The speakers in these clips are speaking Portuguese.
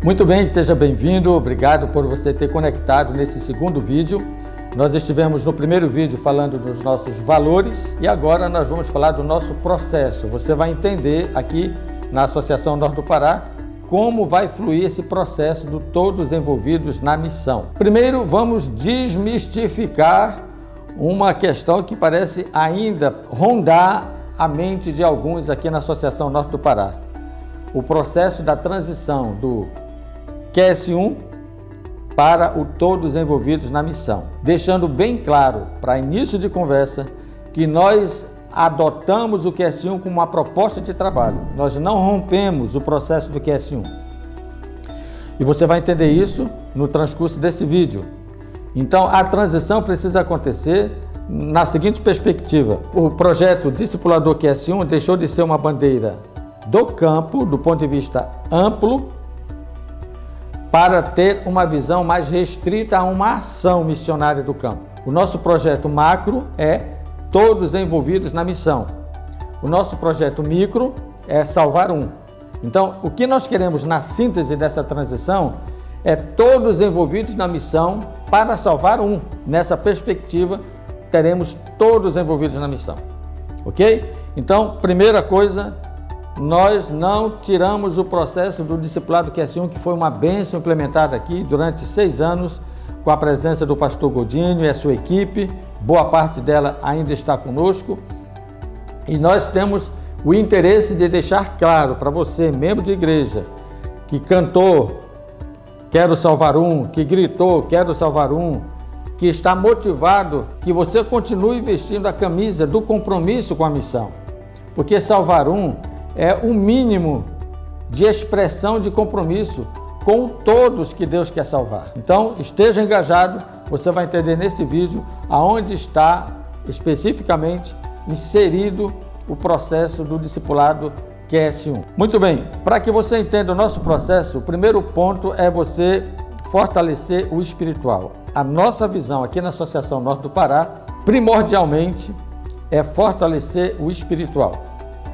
Muito bem, seja bem-vindo, obrigado por você ter conectado nesse segundo vídeo. Nós estivemos no primeiro vídeo falando dos nossos valores e agora nós vamos falar do nosso processo. Você vai entender aqui na Associação Norte do Pará como vai fluir esse processo de todos envolvidos na missão. Primeiro, vamos desmistificar uma questão que parece ainda rondar a mente de alguns aqui na Associação Norte do Pará. O processo da transição do QS1 para o todos envolvidos na missão. Deixando bem claro, para início de conversa, que nós adotamos o QS1 como uma proposta de trabalho. Nós não rompemos o processo do QS1. E você vai entender isso no transcurso desse vídeo. Então, a transição precisa acontecer na seguinte perspectiva. O projeto Discipulador QS1 deixou de ser uma bandeira do campo, do ponto de vista amplo, para ter uma visão mais restrita a uma ação missionária do campo. O nosso projeto macro é todos envolvidos na missão. O nosso projeto micro é salvar um. Então, o que nós queremos na síntese dessa transição é todos envolvidos na missão para salvar um. Nessa perspectiva, teremos todos envolvidos na missão. Ok? Então, primeira coisa, nós não tiramos o processo do discipulado QS1, que foi uma bênção implementada aqui durante 6 anos, com a presença do pastor Godinho e a sua equipe. Boa parte dela ainda está conosco. E nós temos o interesse de deixar claro para você, membro de igreja, que cantou "Quero salvar um", que gritou "Quero salvar um", que está motivado, que você continue vestindo a camisa do compromisso com a missão. Porque salvar um é o mínimo de expressão de compromisso com todos que Deus quer salvar. Então, esteja engajado, você vai entender nesse vídeo aonde está especificamente inserido o processo do discipulado QS1. Muito bem, para que você entenda o nosso processo, o primeiro ponto é você fortalecer o espiritual. A nossa visão aqui na Associação Norte do Pará, primordialmente, é fortalecer o espiritual.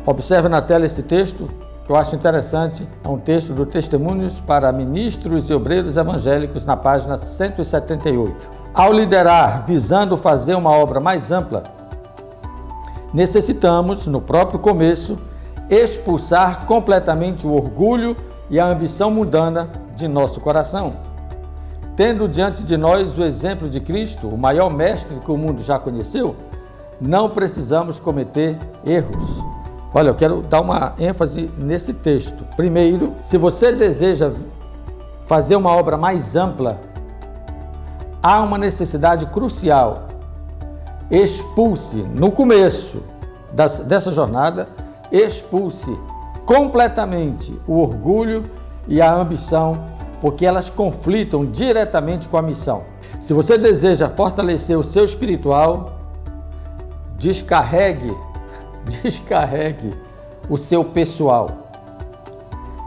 Observe na tela esse texto, que eu acho interessante, é um texto do Testemunhos para Ministros e Obreiros Evangélicos, na página 178. Ao liderar, visando fazer uma obra mais ampla, necessitamos, no próprio começo, expulsar completamente o orgulho e a ambição mundana de nosso coração. Tendo diante de nós o exemplo de Cristo, o maior mestre que o mundo já conheceu, não precisamos cometer erros. Olha, eu quero dar uma ênfase nesse texto. Primeiro, se você deseja fazer uma obra mais ampla, há uma necessidade crucial. Expulse, no começo dessa jornada, expulse completamente o orgulho e a ambição, porque elas conflitam diretamente com a missão. Se você deseja fortalecer o seu espiritual, descarregue o seu pessoal.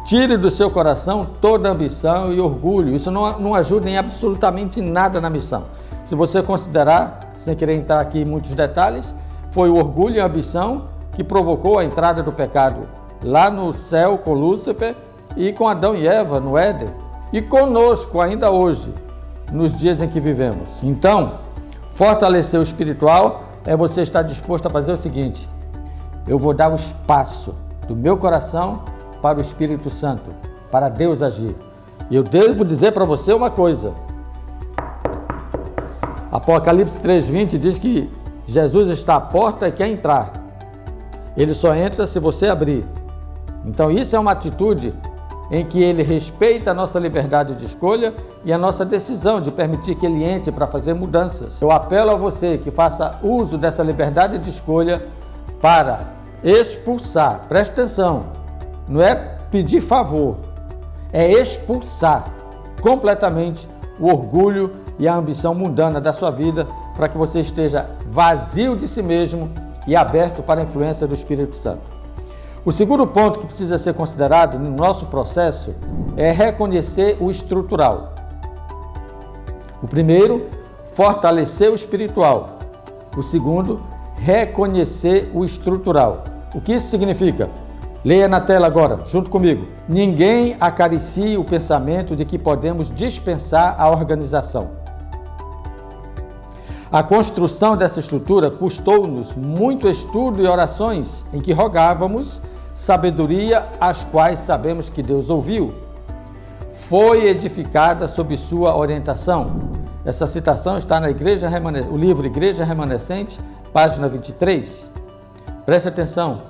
Tire do seu coração toda ambição e orgulho. Isso não ajuda em absolutamente nada na missão. Se você considerar, sem querer entrar aqui em muitos detalhes, foi o orgulho e a ambição que provocou a entrada do pecado lá no céu com Lúcifer e com Adão e Eva no Éden. E conosco ainda hoje, nos dias em que vivemos. Então, fortalecer o espiritual é você estar disposto a fazer o seguinte: eu vou dar o espaço do meu coração para o Espírito Santo, para Deus agir. E eu devo dizer para você uma coisa. Apocalipse 3:20 diz que Jesus está à porta e quer entrar. Ele só entra se você abrir. Então isso é uma atitude em que ele respeita a nossa liberdade de escolha e a nossa decisão de permitir que ele entre para fazer mudanças. Eu apelo a você que faça uso dessa liberdade de escolha para expulsar, preste atenção, não é pedir favor, é expulsar completamente o orgulho e a ambição mundana da sua vida, para que você esteja vazio de si mesmo e aberto para a influência do Espírito Santo. O segundo ponto que precisa ser considerado no nosso processo é reconhecer o estrutural. O primeiro, fortalecer o espiritual. O segundo, reconhecer o estrutural. O que isso significa? Leia na tela agora, junto comigo. Ninguém acaricie o pensamento de que podemos dispensar a organização. A construção dessa estrutura custou-nos muito estudo e orações em que rogávamos sabedoria, as quais sabemos que Deus ouviu. Foi edificada sob sua orientação. Essa citação está na o livro Igreja Remanescente, página 23. Preste atenção,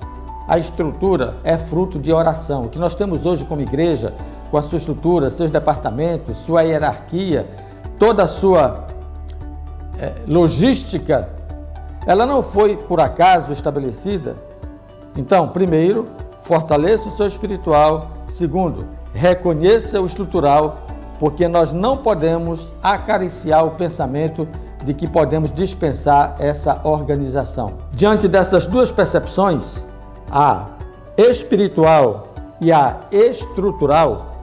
a estrutura é fruto de oração. O que nós temos hoje como igreja, com a sua estrutura, seus departamentos, sua hierarquia, toda a sua logística, ela não foi por acaso estabelecida. Então, primeiro, fortaleça o seu espiritual. Segundo, reconheça o estrutural, porque nós não podemos acariciar o pensamento de que podemos dispensar essa organização. Diante dessas duas percepções, a espiritual e a estrutural,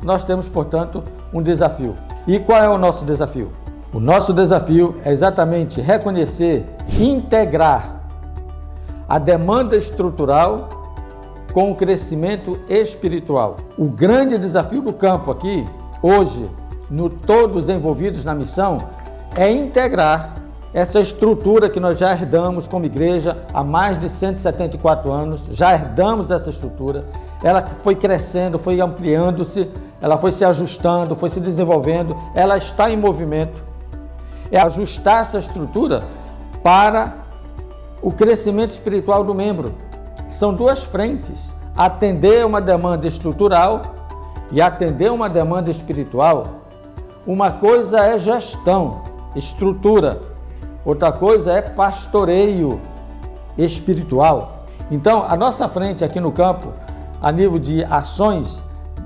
nós temos, portanto, um desafio. E qual é o nosso desafio? O nosso desafio é exatamente reconhecer e integrar a demanda estrutural com o crescimento espiritual. O grande desafio do campo aqui, hoje, no todos envolvidos na missão, é integrar essa estrutura que nós já herdamos como igreja há mais de 174 anos, já herdamos essa estrutura, ela foi crescendo, foi ampliando-se, ela foi se ajustando, foi se desenvolvendo, ela está em movimento. É ajustar essa estrutura para o crescimento espiritual do membro. São duas frentes, atender uma demanda estrutural e atender uma demanda espiritual. Uma coisa é gestão, estrutura, outra coisa é pastoreio espiritual. Então, a nossa frente aqui no campo, a nível de ações,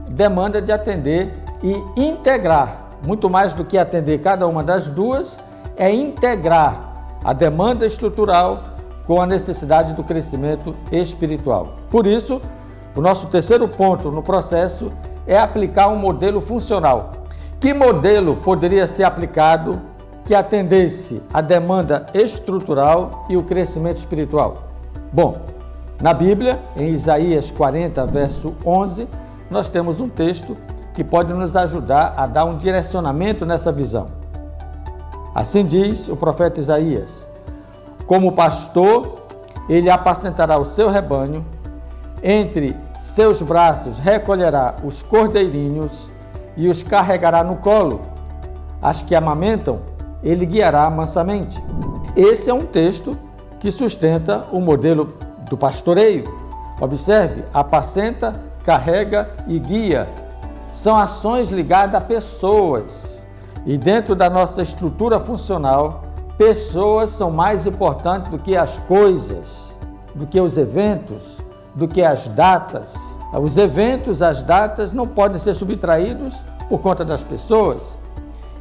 demanda de atender e integrar, muito mais do que atender cada uma das duas, é integrar a demanda estrutural com a necessidade do crescimento espiritual. Por isso, o nosso terceiro ponto no processo é aplicar um modelo funcional. Que modelo poderia ser aplicado que atendesse a demanda estrutural e o crescimento espiritual? Bom, na Bíblia, em Isaías 40, verso 11, nós temos um texto que pode nos ajudar a dar um direcionamento nessa visão. Assim diz o profeta Isaías: como pastor, ele apacentará o seu rebanho, entre seus braços recolherá os cordeirinhos e os carregará no colo. As que amamentam, ele guiará mansamente. Esse é um texto que sustenta o modelo do pastoreio. Observe, apacenta, carrega e guia. São ações ligadas a pessoas. E dentro da nossa estrutura funcional, pessoas são mais importantes do que as coisas, do que os eventos, do que as datas. Os eventos, as datas não podem ser subtraídos por conta das pessoas.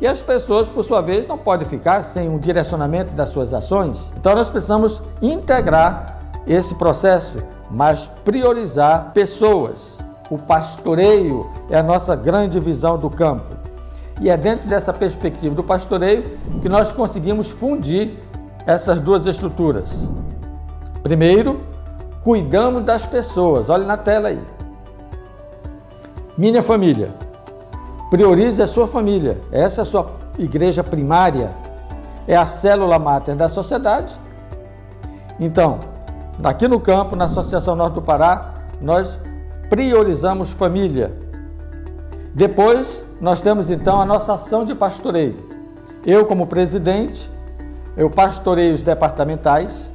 E as pessoas, por sua vez, não podem ficar sem um direcionamento das suas ações. Então nós precisamos integrar esse processo, mas priorizar pessoas. O pastoreio é a nossa grande visão do campo. E é dentro dessa perspectiva do pastoreio que nós conseguimos fundir essas duas estruturas. Primeiro, cuidamos das pessoas. Olhe na tela aí. Minha família. Priorize a sua família. Essa é a sua igreja primária. É a célula máter da sociedade. Então, aqui no campo, na Associação Norte do Pará, nós priorizamos família. Depois, nós temos então a nossa ação de pastoreio. Eu, como presidente, eu pastoreio os departamentais.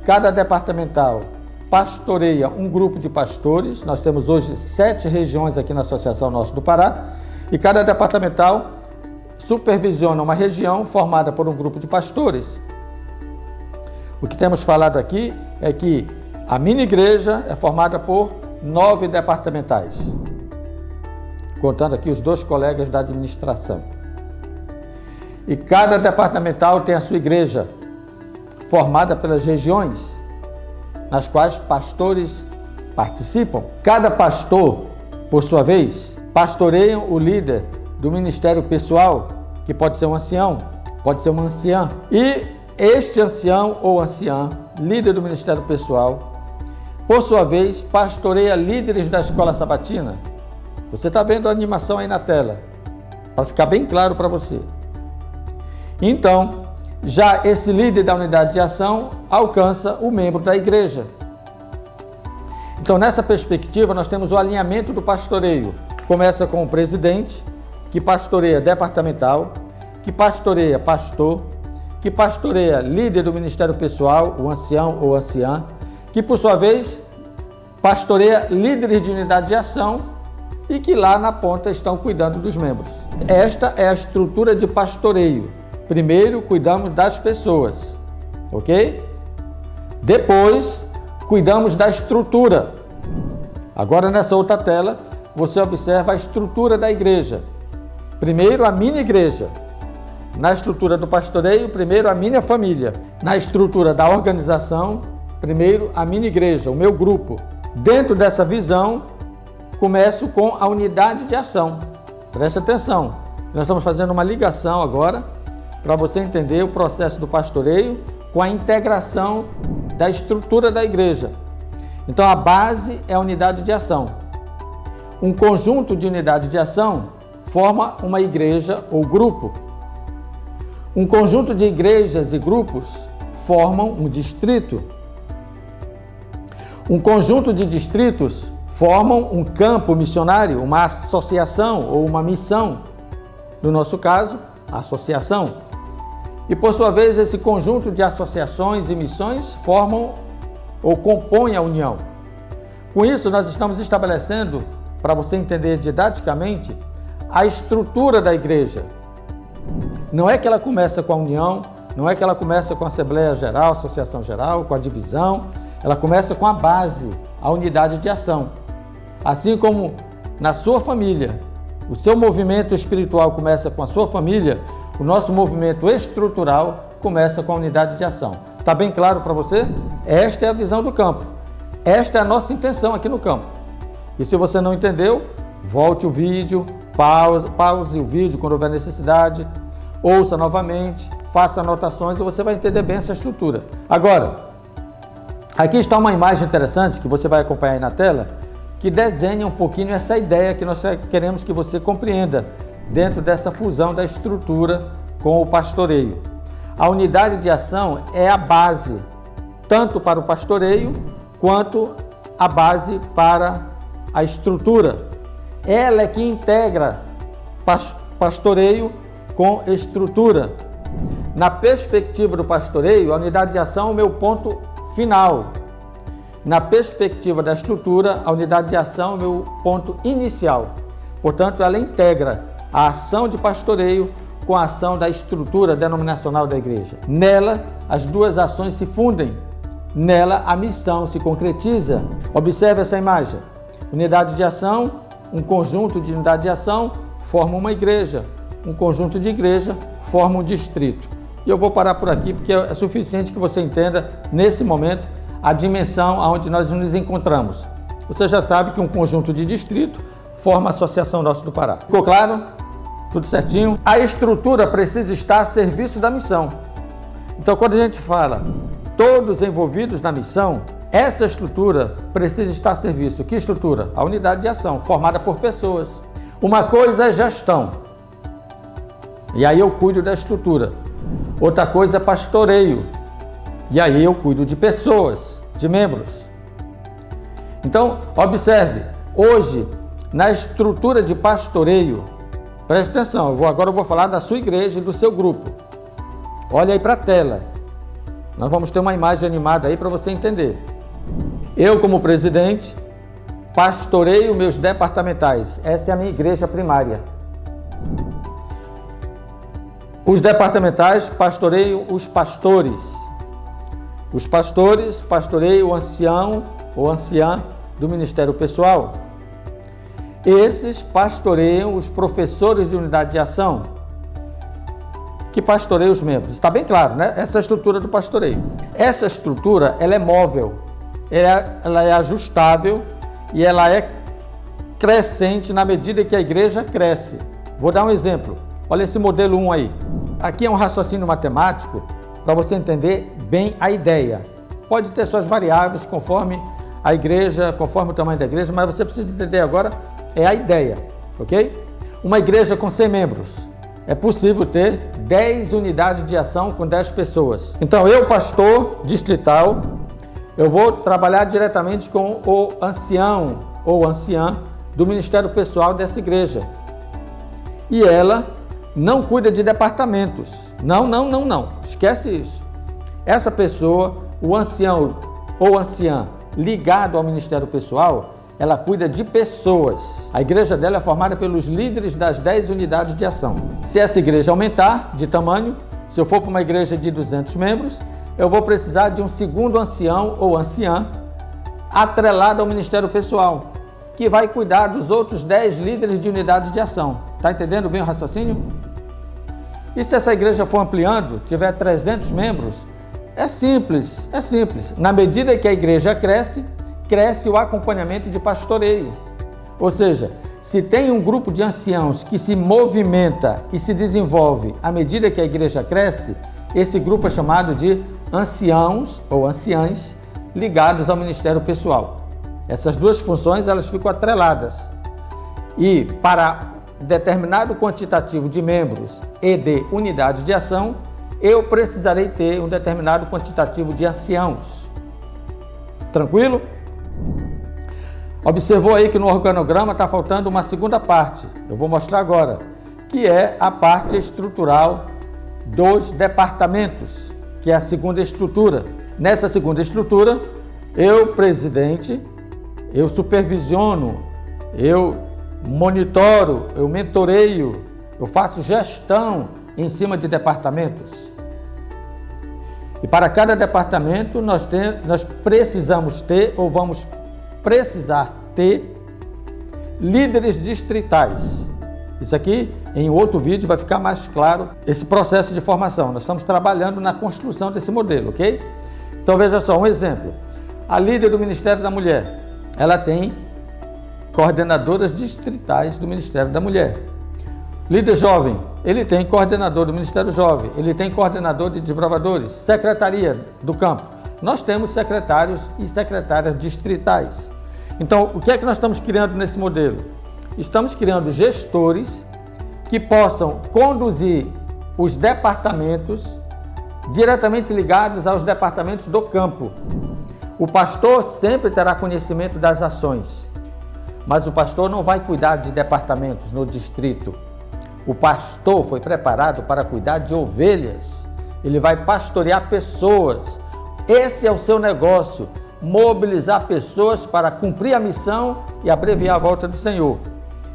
Cada departamental pastoreia um grupo de pastores. Nós temos hoje 7 regiões aqui na Associação Norte do Pará. E cada departamental supervisiona uma região formada por um grupo de pastores. O que temos falado aqui é que a mini igreja é formada por 9 departamentais, contando aqui os 2 colegas da administração. E cada departamental tem a sua igreja, formada pelas regiões, nas quais pastores participam. Cada pastor, por sua vez, pastoreia o líder do ministério pessoal, que pode ser um ancião, pode ser uma anciã. E este ancião ou anciã, líder do ministério pessoal, por sua vez, pastoreia líderes da escola sabatina. Você está vendo a animação aí na tela, para ficar bem claro para você. Então, já esse líder da unidade de ação alcança o membro da igreja. Então, nessa perspectiva, nós temos o alinhamento do pastoreio. Começa com o presidente, que pastoreia departamental, que pastoreia pastor, que pastoreia líder do ministério pessoal, o ancião ou anciã, que por sua vez pastoreia líderes de unidade de ação e que lá na ponta estão cuidando dos membros. Esta é a estrutura de pastoreio. Primeiro cuidamos das pessoas, ok? Depois cuidamos da estrutura. Agora nessa outra tela você observa a estrutura da igreja. Primeiro a mini igreja. Na estrutura do pastoreio, primeiro a minha família. Na estrutura da organização, primeiro a mini igreja, o meu grupo. Dentro dessa visão, começo com a unidade de ação. Preste atenção, nós estamos fazendo uma ligação agora para você entender o processo do pastoreio com a integração da estrutura da igreja. Então a base é a unidade de ação. Um conjunto de unidades de ação forma uma igreja ou grupo. Um conjunto de igrejas e grupos formam um distrito. Um conjunto de distritos formam um campo missionário, uma associação ou uma missão. No nosso caso, a associação. E por sua vez, esse conjunto de associações e missões formam ou compõem a união. Com isso, nós estamos estabelecendo, para você entender didaticamente, a estrutura da igreja. Não é que ela começa com a união, não é que ela começa com a Assembleia Geral, Associação Geral, com a divisão, ela começa com a base, a unidade de ação. Assim como na sua família, o seu movimento espiritual começa com a sua família, o nosso movimento estrutural começa com a unidade de ação. Está bem claro para você? Esta é a visão do campo. Esta é a nossa intenção aqui no campo. E se você não entendeu, volte o vídeo, pause o vídeo quando houver necessidade, ouça novamente, faça anotações e você vai entender bem essa estrutura. Agora, aqui está uma imagem interessante que você vai acompanhar aí na tela, que desenha um pouquinho essa ideia que nós queremos que você compreenda dentro dessa fusão da estrutura com o pastoreio. A unidade de ação é a base, tanto para o pastoreio, quanto a base para a estrutura. Ela é que integra pastoreio com estrutura. Na perspectiva do pastoreio, a unidade de ação é o meu ponto final. Na perspectiva da estrutura, a unidade de ação é o meu ponto inicial. Portanto, ela integra a ação de pastoreio com a ação da estrutura denominacional da igreja. Nela, as duas ações se fundem. Nela, a missão se concretiza. Observe essa imagem. Unidade de ação, um conjunto de unidade de ação forma uma igreja. Um conjunto de igreja forma um distrito. E eu vou parar por aqui porque é suficiente que você entenda, nesse momento, a dimensão onde nós nos encontramos. Você já sabe que um conjunto de distrito forma a Associação Norte do Pará. Ficou claro? Tudo certinho? A estrutura precisa estar a serviço da missão. Então, quando a gente fala todos envolvidos na missão, essa estrutura precisa estar a serviço. Que estrutura? A unidade de ação, formada por pessoas. Uma coisa é gestão. E aí eu cuido da estrutura. Outra coisa é pastoreio. E aí eu cuido de pessoas, de membros. Então, observe, hoje, na estrutura de pastoreio, preste atenção, agora eu vou falar da sua igreja e do seu grupo. Olha aí para a tela. Nós vamos ter uma imagem animada aí para você entender. Eu, como presidente, pastoreio meus departamentais. Essa é a minha igreja primária. Os departamentais pastoreiam os pastores. Os pastores pastoreiam o ancião ou anciã do ministério pessoal. Esses pastoreiam os professores de unidade de ação, que pastoreiam os membros. Está bem claro, né? Essa é a estrutura do pastoreio. Essa estrutura, ela é móvel, ela é ajustável e ela é crescente na medida que a igreja cresce. Vou dar um exemplo. Olha esse modelo 1 aí. Aqui é um raciocínio matemático para você entender bem a ideia. Pode ter suas variáveis conforme a igreja, conforme o tamanho da igreja, mas você precisa entender agora a ideia, ok? Uma igreja com 100 membros, é possível ter 10 unidades de ação com 10 pessoas. Então, eu, pastor distrital, eu vou trabalhar diretamente com o ancião ou anciã do ministério pessoal dessa igreja. E ela não cuida de departamentos. Não. Esquece isso. Essa pessoa, o ancião ou anciã ligado ao ministério pessoal, ela cuida de pessoas. A igreja dela é formada pelos líderes das 10 unidades de ação. Se essa igreja aumentar de tamanho, se eu for para uma igreja de 200 membros, eu vou precisar de um segundo ancião ou anciã atrelado ao ministério pessoal, que vai cuidar dos outros 10 líderes de unidades de ação. Está entendendo bem o raciocínio? E se essa igreja for ampliando, tiver 300 membros, é simples. Na medida que a igreja cresce o acompanhamento de pastoreio. Ou seja, se tem um grupo de anciãos que se movimenta e se desenvolve à medida que a igreja cresce, esse grupo é chamado de anciãos ou anciãs ligados ao ministério pessoal. Essas duas funções, elas ficam atreladas. E para determinado quantitativo de membros e de unidades de ação, eu precisarei ter um determinado quantitativo de anciãos. Tranquilo? Observou aí que no organograma está faltando uma segunda parte. Eu vou mostrar agora, que é a parte estrutural dos departamentos, que é a segunda estrutura. Nessa segunda estrutura, eu, presidente, eu supervisiono, eu monitoro, eu mentoreio, eu faço gestão em cima de departamentos. E para cada departamento nós precisamos ter ou vamos precisar ter líderes distritais. Isso aqui, em outro vídeo, vai ficar mais claro esse processo de formação. Nós estamos trabalhando na construção desse modelo, ok? Então veja só, um exemplo. A líder do Ministério da Mulher, ela tem coordenadoras distritais do Ministério da Mulher. Líder jovem, ele tem coordenador do Ministério Jovem, ele tem coordenador de desbravadores, secretaria do campo. Nós temos secretários e secretárias distritais. Então, o que é que nós estamos criando nesse modelo? Estamos criando gestores que possam conduzir os departamentos diretamente ligados aos departamentos do campo. O pastor sempre terá conhecimento das ações, mas o pastor não vai cuidar de departamentos no distrito. O pastor foi preparado para cuidar de ovelhas. Ele vai pastorear pessoas. Esse é o seu negócio, mobilizar pessoas para cumprir a missão e abreviar a volta do Senhor.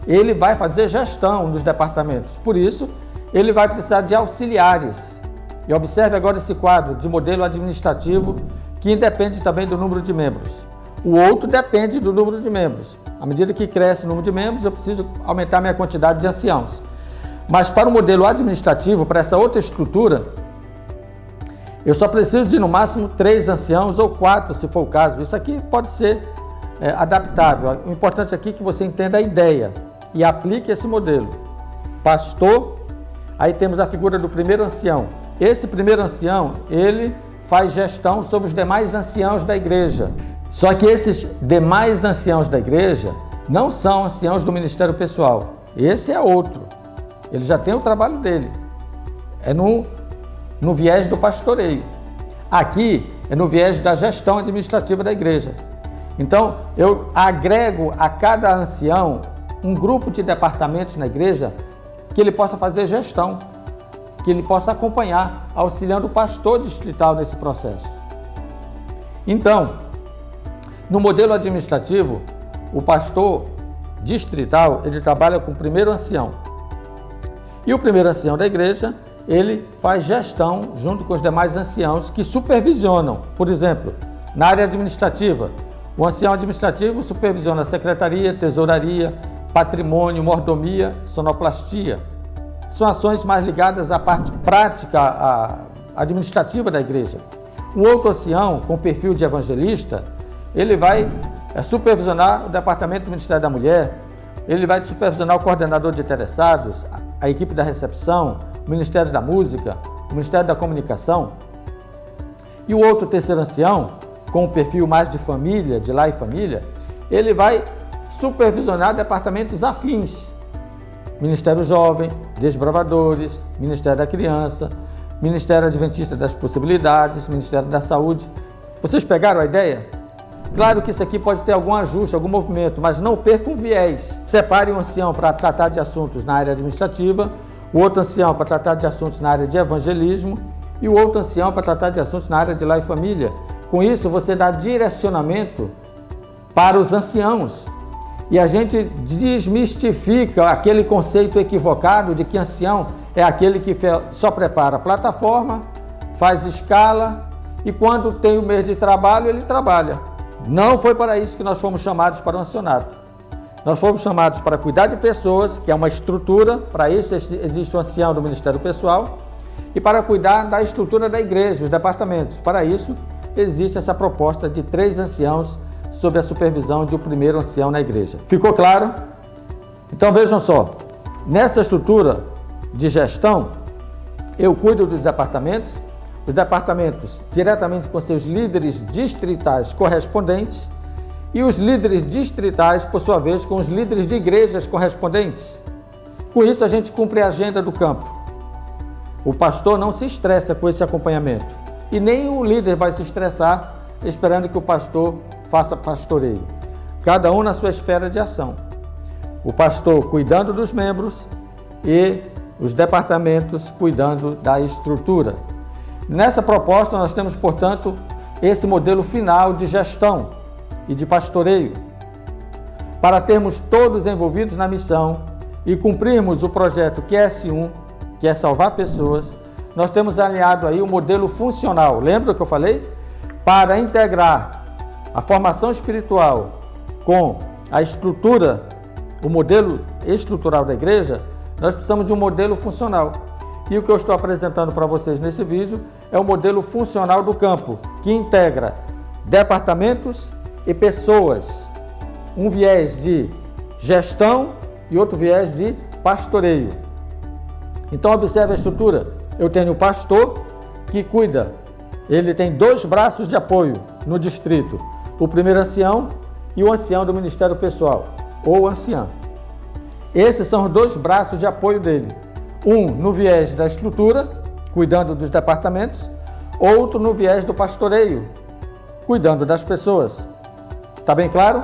Ele vai fazer gestão dos departamentos, por isso ele vai precisar de auxiliares. E observe agora esse quadro de modelo administrativo, que independe também do número de membros. O outro depende do número de membros. À medida que cresce o número de membros, eu preciso aumentar minha quantidade de anciãos. Mas para o modelo administrativo, para essa outra estrutura, eu só preciso de no máximo 3 anciãos ou 4, se for o caso. Isso aqui pode ser adaptável. O importante aqui é que você entenda a ideia e aplique esse modelo. Pastor, aí temos a figura do primeiro ancião. Esse primeiro ancião, ele faz gestão sobre os demais anciãos da igreja. Só que esses demais anciãos da igreja não são anciãos do ministério pessoal. Esse é outro. Ele já tem o trabalho dele. É no viés do pastoreio. Aqui é no viés da gestão administrativa da igreja. Então, eu agrego a cada ancião um grupo de departamentos na igreja que ele possa fazer gestão, que ele possa acompanhar, auxiliando o pastor distrital nesse processo. Então, no modelo administrativo, o pastor distrital, ele trabalha com o primeiro ancião. E o primeiro ancião da igreja, ele faz gestão junto com os demais anciãos que supervisionam. Por exemplo, na área administrativa, o ancião administrativo supervisiona a secretaria, tesouraria, patrimônio, mordomia, sonoplastia. São ações mais ligadas à parte prática administrativa da igreja. Um outro ancião, com perfil de evangelista, ele vai supervisionar o departamento do Ministério da Mulher, ele vai supervisionar o coordenador de interessados, a equipe da recepção, o Ministério da Música, o Ministério da Comunicação. E o outro terceiro ancião, com um perfil mais de família, de lar e família, ele vai supervisionar departamentos afins. Ministério Jovem, Desbravadores, Ministério da Criança, Ministério Adventista das Possibilidades, Ministério da Saúde. Vocês pegaram a ideia? Claro que isso aqui pode ter algum ajuste, algum movimento, mas não percam o viés. Separe um ancião para tratar de assuntos na área administrativa, o outro ancião para tratar de assuntos na área de evangelismo e o outro ancião para tratar de assuntos na área de lar e família. Com isso, você dá direcionamento para os anciãos. E a gente desmistifica aquele conceito equivocado de que ancião é aquele que só prepara a plataforma, faz escala e quando tem o mês de trabalho, ele trabalha. Não foi para isso que nós fomos chamados para o ancianato. Nós fomos chamados para cuidar de pessoas, que é uma estrutura, para isso existe o ancião do Ministério Pessoal, e para cuidar da estrutura da igreja, os departamentos. Para isso, existe essa proposta de 3 anciãos sob a supervisão de um primeiro ancião na igreja. Ficou claro? Então vejam só, nessa estrutura de gestão, eu cuido dos departamentos, os departamentos diretamente com seus líderes distritais correspondentes e os líderes distritais, por sua vez, com os líderes de igrejas correspondentes. Com isso, a gente cumpre a agenda do campo. O pastor não se estressa com esse acompanhamento e nem o líder vai se estressar esperando que o pastor faça pastoreio. Cada um na sua esfera de ação. O pastor cuidando dos membros e os departamentos cuidando da estrutura. Nessa proposta, nós temos, portanto, esse modelo final de gestão e de pastoreio, para termos todos envolvidos na missão e cumprirmos o projeto QS1, que é salvar pessoas. Nós temos alinhado aí o modelo funcional, lembra que eu falei? Para integrar a formação espiritual com a estrutura, o modelo estrutural da igreja, nós precisamos de um modelo funcional. E o que eu estou apresentando para vocês nesse vídeo é o modelo funcional do campo, que integra departamentos e pessoas. Um viés de gestão e outro viés de pastoreio. Então observe a estrutura. Eu tenho o pastor que cuida. Ele tem 2 braços de apoio no distrito. O primeiro ancião e o ancião do Ministério Pessoal, ou anciã. Esses são os 2 braços de apoio dele. Um no viés da estrutura, cuidando dos departamentos, outro no viés do pastoreio, cuidando das pessoas. Tá bem claro?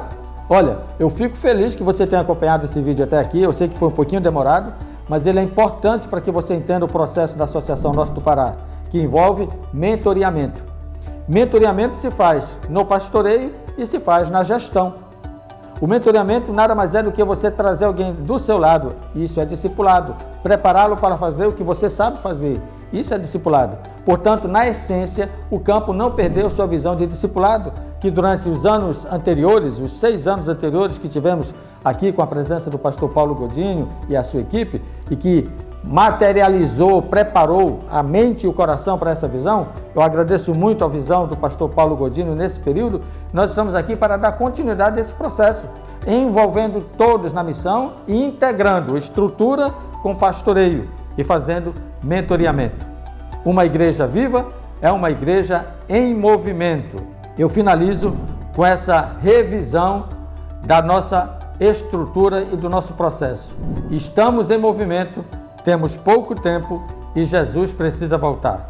Olha, eu fico feliz que você tenha acompanhado esse vídeo até aqui. Eu sei que foi um pouquinho demorado, mas ele é importante para que você entenda o processo da Associação Norte do Pará, que envolve mentoreamento. Mentoreamento se faz no pastoreio e se faz na gestão. O mentoreamento nada mais é do que você trazer alguém do seu lado, isso é discipulado, prepará-lo para fazer o que você sabe fazer, isso é discipulado. Portanto, na essência, o campo não perdeu sua visão de discipulado, que durante os anos anteriores, os 6 anos anteriores que tivemos aqui com a presença do pastor Paulo Godinho e a sua equipe, e que materializou, preparou a mente e o coração para essa visão. Eu agradeço muito a visão do pastor Paulo Godinho nesse período. Nós estamos aqui para dar continuidade a esse processo, envolvendo todos na missão e integrando estrutura com pastoreio e fazendo mentoreamento. Uma igreja viva é uma igreja em movimento. Eu finalizo com essa revisão da nossa estrutura e do nosso processo. Estamos em movimento. Temos pouco tempo e Jesus precisa voltar.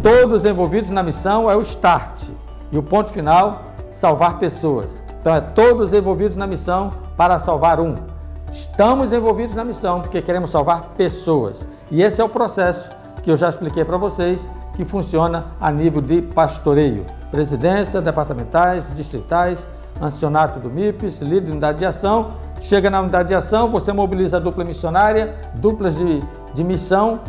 Todos envolvidos na missão é o start e o ponto final, salvar pessoas. Então é todos envolvidos na missão para salvar um. Estamos envolvidos na missão porque queremos salvar pessoas. E esse é o processo que eu já expliquei para vocês, que funciona a nível de pastoreio. Presidência, departamentais, distritais, ancianato do MIPES, líder de unidade de ação. Chega na unidade de ação, você mobiliza a dupla missionária, duplas de missão,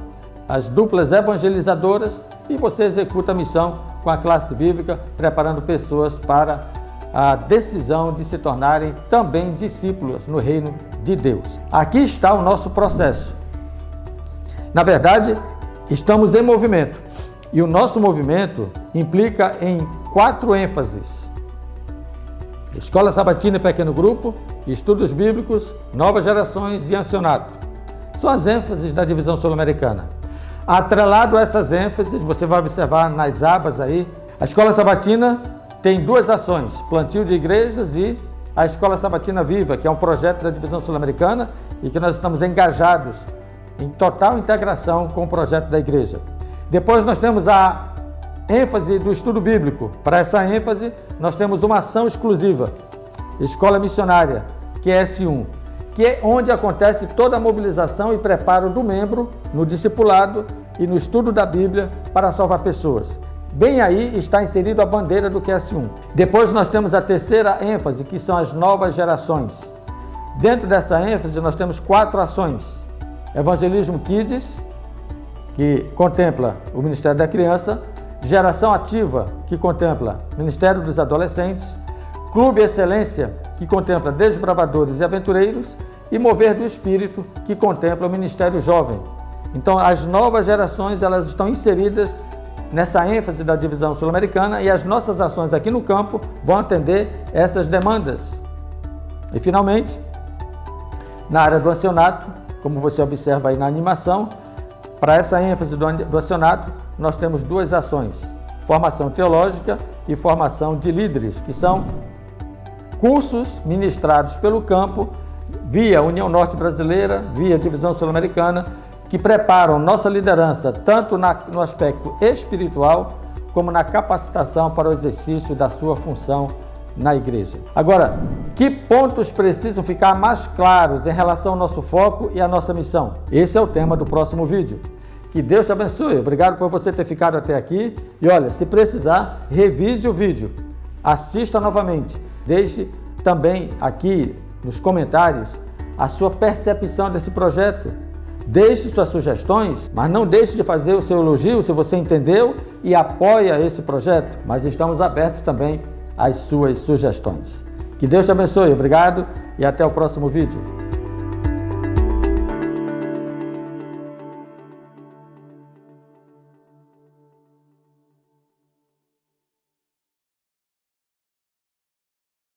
as duplas evangelizadoras e você executa a missão com a classe bíblica, preparando pessoas para a decisão de se tornarem também discípulos no reino de Deus. Aqui está o nosso processo. Na verdade, estamos em movimento e o nosso movimento implica em 4 ênfases. Escola Sabatina e Pequeno Grupo, Estudos Bíblicos, Novas Gerações e Ancianato. São as ênfases da divisão sul-americana. Atrelado a essas ênfases, você vai observar nas abas aí, a Escola Sabatina tem duas ações, plantio de igrejas e a Escola Sabatina Viva, que é um projeto da Divisão Sul-Americana e que nós estamos engajados em total integração com o projeto da igreja. Depois nós temos a ênfase do estudo bíblico. Para essa ênfase, nós temos uma ação exclusiva, Escola Missionária, que é S1, que é onde acontece toda a mobilização e preparo do membro no discipulado e no estudo da Bíblia para salvar pessoas. Bem aí está inserido a bandeira do QS1. Depois nós temos a terceira ênfase, que são as novas gerações. Dentro dessa ênfase nós temos 4 ações. Evangelismo Kids, que contempla o Ministério da Criança. Geração Ativa, que contempla o Ministério dos Adolescentes. Clube Excelência, que contempla desbravadores e aventureiros. E Mover do Espírito, que contempla o Ministério Jovem. Então as novas gerações elas estão inseridas nessa ênfase da Divisão Sul-Americana e as nossas ações aqui no campo vão atender essas demandas. E finalmente, na área do acionato, como você observa aí na animação, para essa ênfase do acionato, nós temos 2 ações, formação teológica e formação de líderes, que são cursos ministrados pelo campo, via União Norte Brasileira, via Divisão Sul-Americana, que preparam nossa liderança tanto no aspecto espiritual, como na capacitação para o exercício da sua função na igreja. Agora, que pontos precisam ficar mais claros em relação ao nosso foco e à nossa missão? Esse é o tema do próximo vídeo. Que Deus te abençoe. Obrigado por você ter ficado até aqui. E olha, se precisar, revise o vídeo. Assista novamente. Deixe também aqui nos comentários a sua percepção desse projeto. Deixe suas sugestões, mas não deixe de fazer o seu elogio se você entendeu e apoia esse projeto. Mas estamos abertos também às suas sugestões. Que Deus te abençoe. Obrigado e até o próximo vídeo.